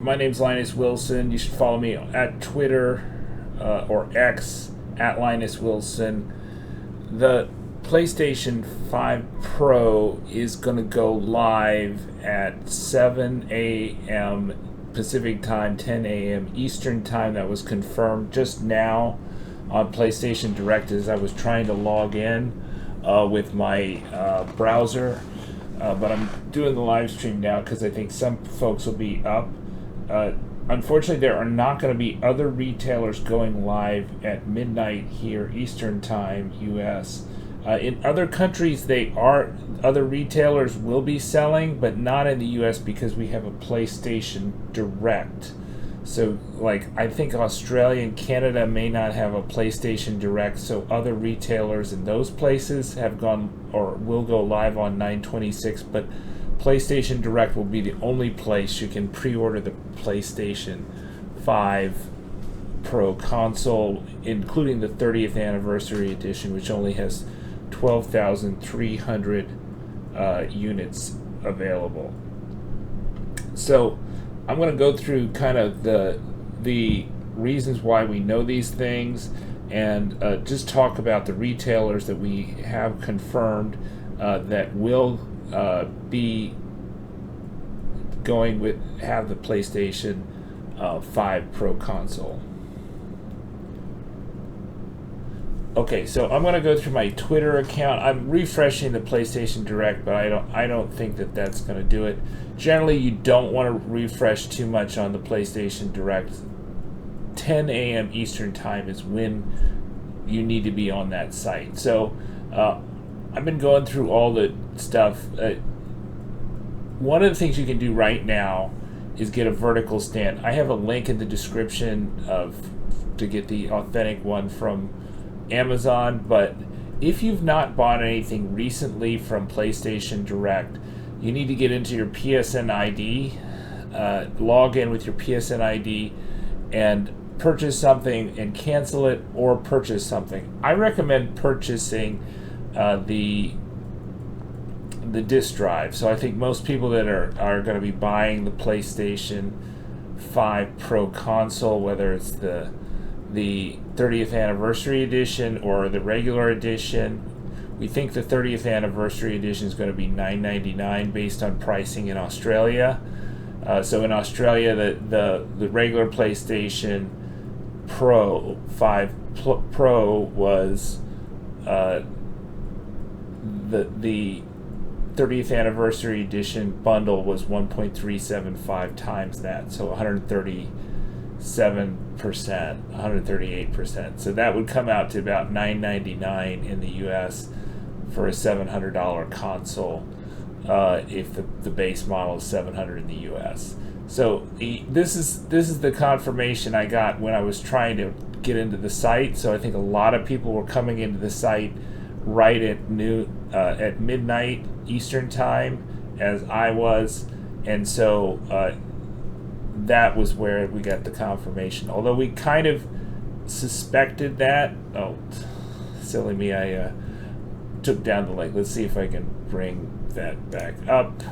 My name's Linus Wilson. You should follow me at Twitter or X at Linus Wilson. The PlayStation 5 Pro is going to go live at 7 a.m. Pacific Time, 10 a.m. Eastern Time. That was confirmed just now on PlayStation Direct as I was trying to log in with my browser. But I'm doing the live stream now because I think some folks will be up. Unfortunately, there are not going to be other retailers going live at midnight here, Eastern Time, U.S. In other countries, other retailers will be selling, but not in the U.S. because we have a PlayStation Direct. So, I think Australia and Canada may not have a PlayStation Direct, so other retailers in those places have gone or will go live on 9/26, but PlayStation Direct will be the only place you can pre-order the PlayStation 5 Pro console, including the 30th anniversary edition, which only has 12,300 units available. So I'm going to go through kind of the reasons why we know these things, and just talk about the retailers that we have confirmed that will be going have the PlayStation 5 Pro console. Okay, so I'm going to go through my Twitter account. I'm refreshing the PlayStation Direct, but I don't think that that's going to do it. Generally, you don't want to refresh too much on the PlayStation Direct. 10 a.m. Eastern Time is when you need to be on that site. So I've been going through all the stuff. One of the things you can do right now is get a vertical stand. I have a link in the description to get the authentic one from Amazon, but if you've not bought anything recently from PlayStation Direct, you need to get into your PSN ID, log in with your PSN ID, and purchase something and cancel it, or purchase something. I recommend purchasing the disk drive. So I think most people that are going to be buying the PlayStation 5 Pro console, whether it's the 30th anniversary edition or the regular edition, we think the 30th anniversary edition is going to be $9.99 based on pricing in Australia. So in Australia, the regular PlayStation Pro 5 Pro was the 30th anniversary edition bundle was 1.375 times that, so 138%. So that would come out to about $9.99 in the U.S. for a $700 console, if the base model is $700 in the U.S. So this is the confirmation I got when I was trying to get into the site. So I think a lot of people were coming into the site right at midnight Eastern Time, as I was, and so that was where we got the confirmation. Although we kind of suspected that. Oh, silly me! I took down the link. Let's see if I can bring that back up.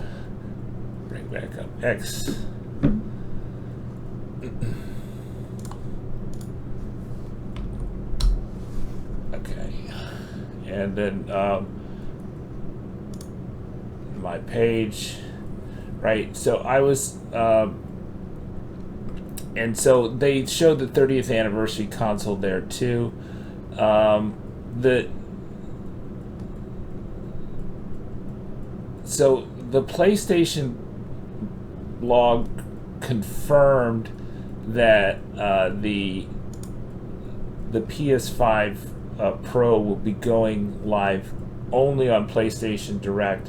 Bring back up X. Okay, and then my page, right? So I was, and so they showed the 30th anniversary console there too. So the PlayStation blog confirmed that the PS5 Pro will be going live only on PlayStation Direct,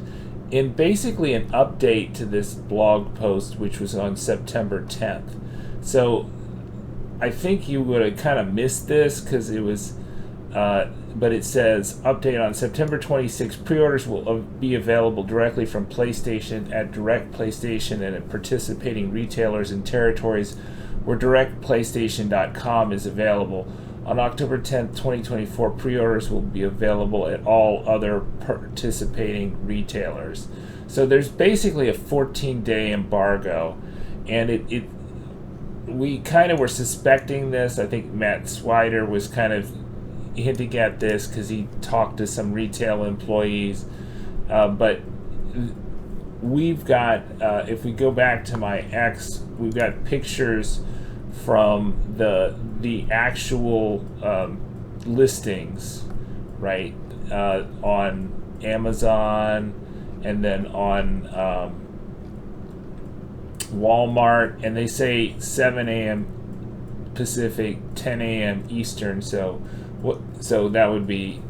in basically an update to this blog post, which was on September 10th. So I think you would have kind of missed this because it was, but it says update on September 26th. Pre-orders will be available directly from PlayStation at Direct PlayStation and at participating retailers in territories where DirectPlaystation.com is available. On October 10th, 2024, pre-orders will be available at all other participating retailers. So there's basically a 14-day embargo, and we kind of were suspecting this. I think Matt Swider was kind of hinting at this because he talked to some retail employees. But we've got, if we go back to my X, we've got pictures from the actual listings, right, on Amazon and then on Walmart, and they say 7 a.m. Pacific, 10 a.m. Eastern. So that would be,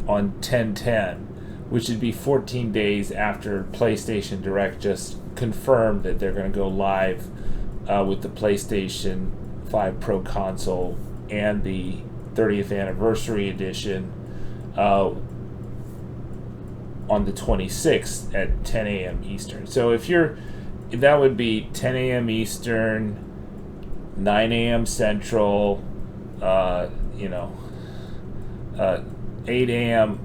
on 10/10, which would be 14 days after PlayStation Direct just confirmed that they're going to go live with the PlayStation 5 Pro console and the 30th anniversary edition on the 26th at 10 a.m. Eastern. So that would be 10 a.m. Eastern, 9 a.m. Central, 8 a.m.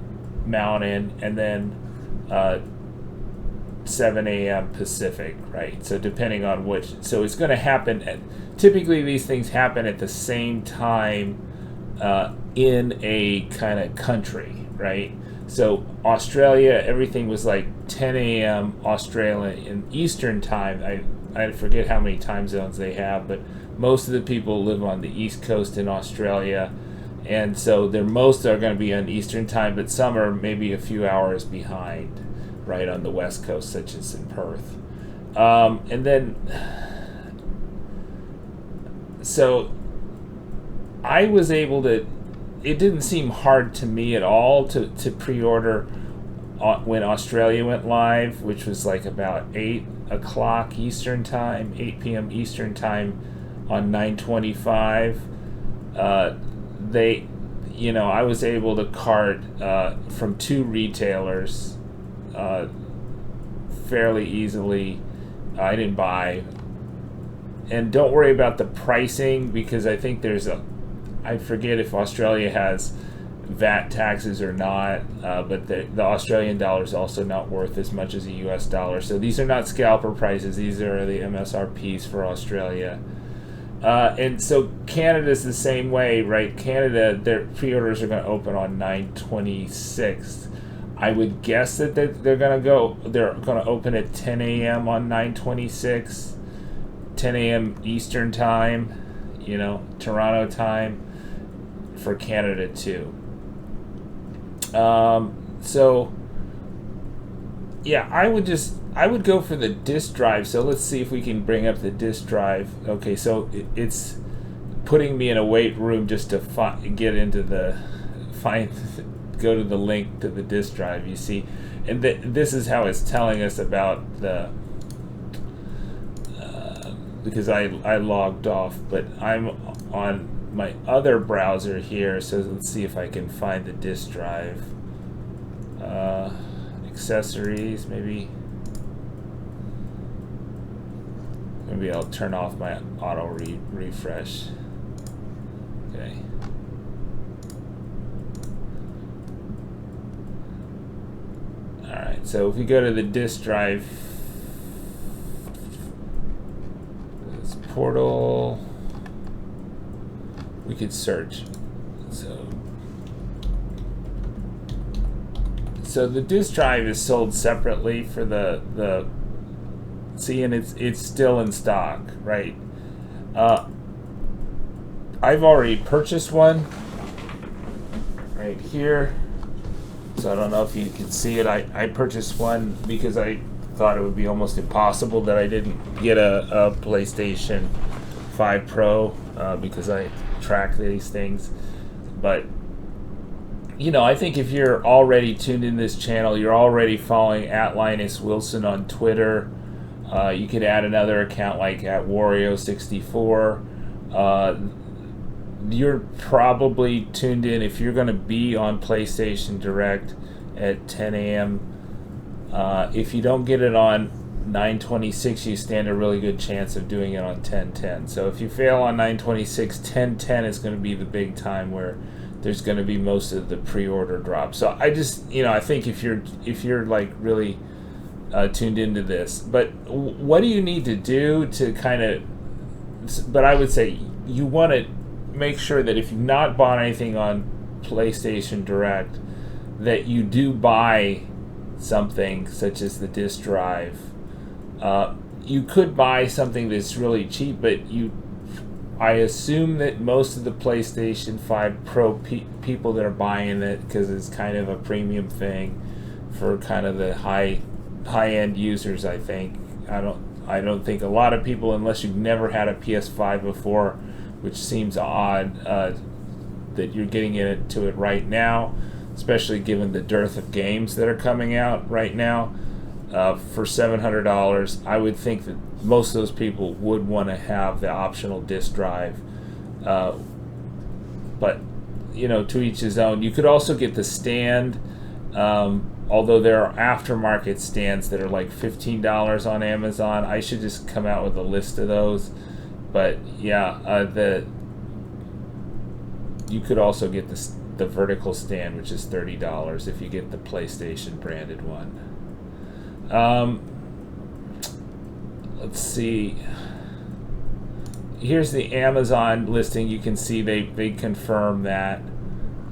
Mountain, and then 7 a.m. Pacific, right? So depending on so it's going to happen typically these things happen at the same time in a kind of country, right? So Australia, everything was like 10 a.m. Australian Eastern time. I forget how many time zones they have, but most of the people live on the East Coast in Australia, and so most are going to be on Eastern time, but some are maybe a few hours behind, right, on the West Coast, such as in Perth. And then, so I was able to, it didn't seem hard to me at all to pre-order when Australia went live, which was like about 8 o'clock Eastern time, 8 p.m. Eastern time on 9/25. I was able to cart from 2 retailers fairly easily. I didn't buy. And don't worry about the pricing, because I think I forget if Australia has VAT taxes or not, but the Australian dollar is also not worth as much as the US dollar. So these are not scalper prices. These are the MSRPs for Australia. And so Canada's the same way, right? Canada, their pre-orders are going to open on 9/26. I would guess that they're going to open at 10 a.m. on 9/26, 10 a.m. Eastern time, Toronto time for Canada too. So yeah, I would go for the disk drive. So let's see if we can bring up the disk drive. Okay, so it's putting me in a wait room just to go to the link to the disk drive, you see. And this is how it's telling us about the, because I logged off, but I'm on my other browser here, so let's see if I can find the disk drive. Accessories, maybe I'll turn off my auto refresh. Okay. Alright, so if we go to the disk drive, this portal, we could search. So the disk drive is sold separately for the see, and it's still in stock, right? I've already purchased one right here, so I don't know if you can see it. I purchased one because I thought it would be almost impossible that I didn't get a PlayStation 5 Pro because I track these things. But I think if you're already tuned in this channel, you're already following at Linus Wilson on Twitter. You could add another account like at Wario64. You're probably tuned in if you're going to be on PlayStation Direct at 10 a.m. If you don't get it on 9/26, you stand a really good chance of doing it on 10/10. So if you fail on 9/26, 10/10 is going to be the big time where there's going to be most of the pre-order drop. So I just, I think if you're like really tuned into this. But what do you need to do to kind of? But I would say you want to make sure that if you've not bought anything on PlayStation Direct, that you do buy something such as the disc drive. You could buy something that's really cheap, but I assume that most of the PlayStation 5 Pro people that are buying it, because it's kind of a premium thing for kind of the high-end users, I think. I don't think a lot of people, unless you've never had a PS5 before, which seems odd, that you're getting into it right now, especially given the dearth of games that are coming out right now. For $700, I would think that most of those people would want to have the optional disc drive. But, to each his own. You could also get the stand, although there are aftermarket stands that are like $15 on Amazon. I should just come out with a list of those. But, yeah, you could also get the vertical stand, which is $30 if you get the PlayStation branded one. Let's see. Here's the Amazon listing. You can see they confirm that,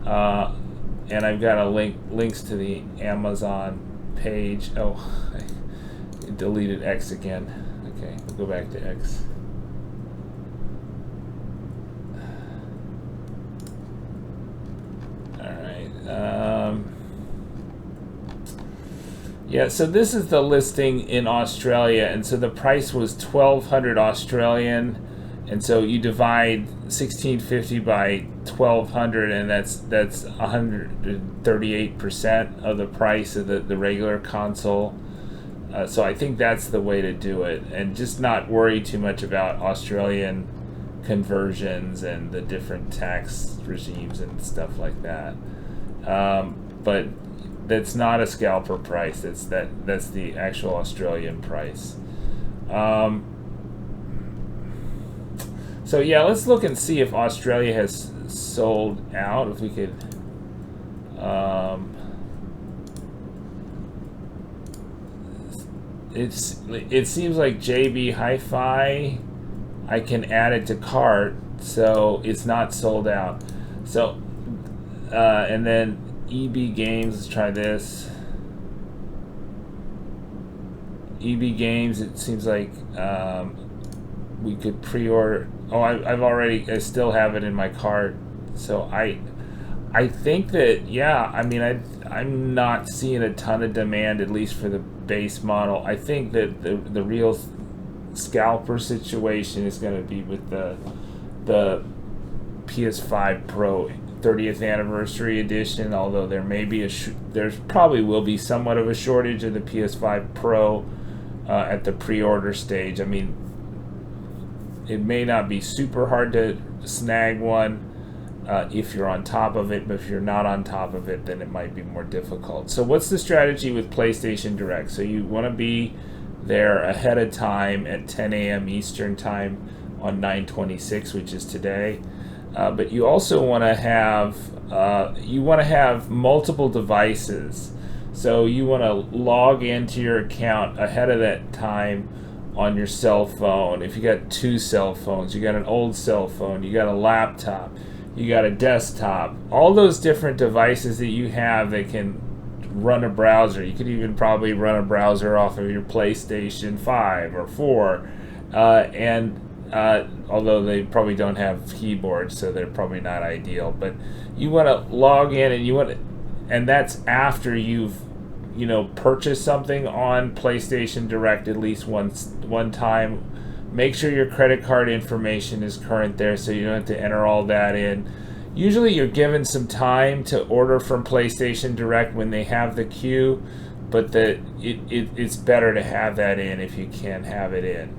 and I've got links to the Amazon page. Oh, I deleted X again. Okay, we'll go back to X. All right. Yeah, so this is the listing in Australia, and so the price was 1,200 Australian, and so you divide 1,650 by 1,200, and that's 138% of the price of the regular console. So I think that's the way to do it, and just not worry too much about Australian conversions and the different tax regimes and stuff like that. But that's not a scalper price. That's the actual Australian price. So yeah, let's look and see if Australia has sold out. If we could, it seems like JB Hi-Fi, I can add it to cart, so it's not sold out. So, and then EB Games, let's try this. EB Games, it seems like we could pre-order. Oh, I still have it in my cart. So I think that, yeah, I mean, I'm not seeing a ton of demand, at least for the base model. I think that the real scalper situation is going to be with the PS5 Pro 30th anniversary edition, although there may be there's probably will be somewhat of a shortage of the PS5 Pro at the pre-order stage. I mean, it may not be super hard to snag one if you're on top of it, but if you're not on top of it, then it might be more difficult. So what's the strategy with PlayStation Direct? So you want to be there ahead of time at 10 a.m. Eastern time on 9/26, which is today. But you also want to have multiple devices. So you want to log into your account ahead of that time on your cell phone. If you got two cell phones, you got an old cell phone, you got a laptop, you got a desktop, all those different devices that you have that can run a browser. You could even probably run a browser off of your PlayStation 5 or 4, although they probably don't have keyboards, so they're probably not ideal. But you want to log in, and that's after you've purchased something on PlayStation Direct at least one time. Make sure your credit card information is current there, so you don't have to enter all that in. Usually you're given some time to order from PlayStation Direct when they have the queue, but it's better to have that in if you can have it in.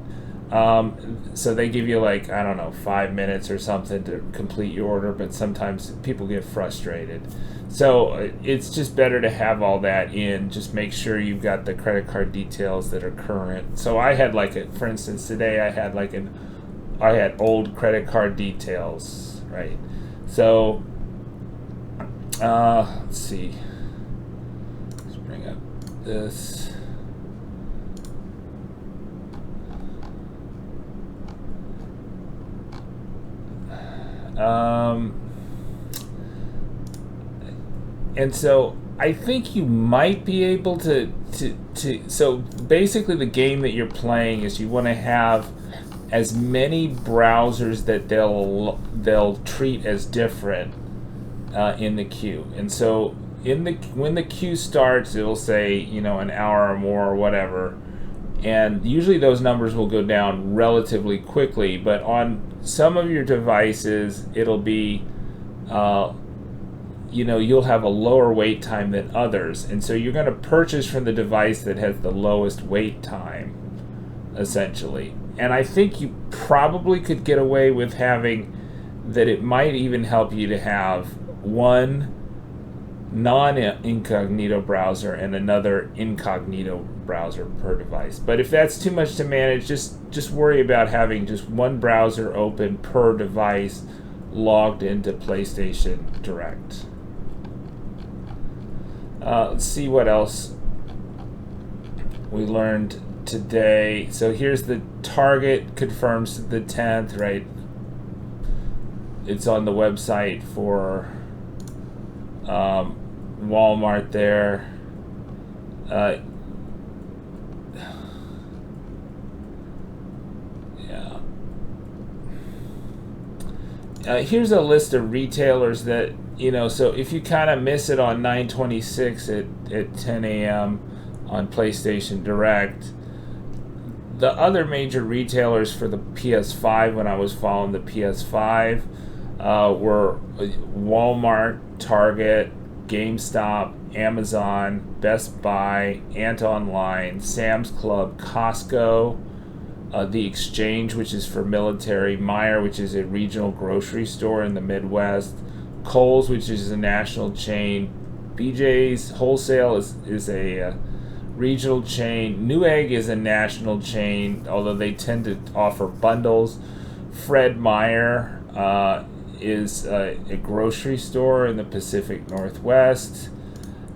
So they give you 5 minutes or something to complete your order, but sometimes people get frustrated. So it's just better to have all that in. Just make sure you've got the credit card details that are current. So I had for instance, today I had old credit card details, right? So let's see. Let's bring up this. And so I think you might be able to so basically the game that you're playing is you want to have as many browsers that they'll treat as different in the queue. And so when the queue starts, it'll say, you know, an hour or more or whatever. And usually those numbers will go down relatively quickly, but on some of your devices, it'll be you know, you'll have a lower wait time than others. And so you're going to purchase from the device that has the lowest wait time, essentially. And I think you probably could get away with having that. It might even help you to have one non-incognito browser and another incognito browser per device. But if that's too much to manage, just worry about having just one browser open per device logged into PlayStation Direct. Let's see what else we learned today. So here's the Target confirms the 10th, right? It's on the website for Walmart there. Here's a list of retailers that, you know, so if you kind of miss it on 9/26 at 10 a.m. on PlayStation Direct, the other major retailers for the PS5 when I was following the PS5 were Walmart, Target, GameStop, Amazon, Best Buy, Ant Online, Sam's Club, Costco, The Exchange, which is for military, Meijer, which is a regional grocery store in the Midwest, Kohl's, which is a national chain, BJ's Wholesale is a regional chain, Newegg is a national chain, although they tend to offer bundles. Fred Meyer is a grocery store in the Pacific Northwest.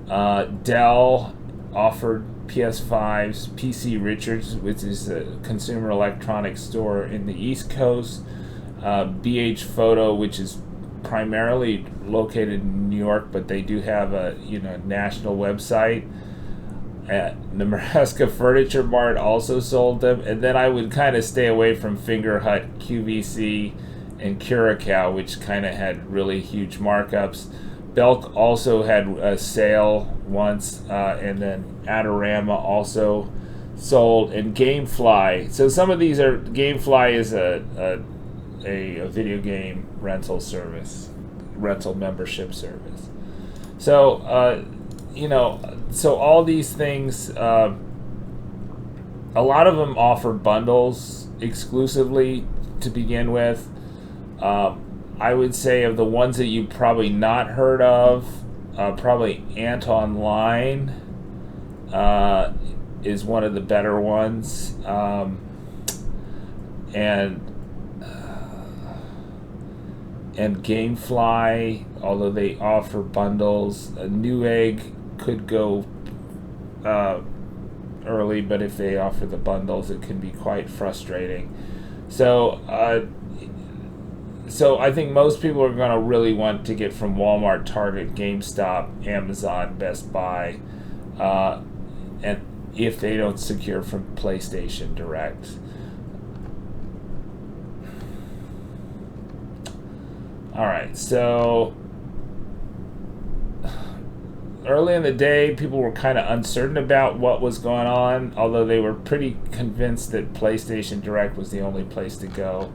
Dell offered PS5s, PC Richards, which is a consumer electronics store in the East Coast, BH Photo, which is primarily located in New York, but they do have a national website. Nebraska Furniture Mart also sold them, and then I would kind of stay away from Finger Hut, QVC, and Curacao, which kind of had really huge markups. Belk also had a sale once, and then Adorama also sold, and GameFly. So some of these are, GameFly is a video game rental membership service. So so all these things, a lot of them offer bundles exclusively to begin with. I would say of the ones that you've probably not heard of, probably Ant Online is one of the better ones, and GameFly, although they offer bundles. Newegg could go early, but if they offer the bundles, it can be quite frustrating. So I think most people are going to really want to get from Walmart, Target, GameStop, Amazon, Best Buy, and if they don't secure from PlayStation Direct. All right, so early in the day, people were kind of uncertain about what was going on, although they were pretty convinced that PlayStation Direct was the only place to go.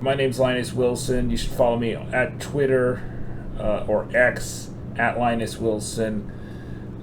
My name's Linus Wilson. You should follow me at Twitter or X at Linus Wilson.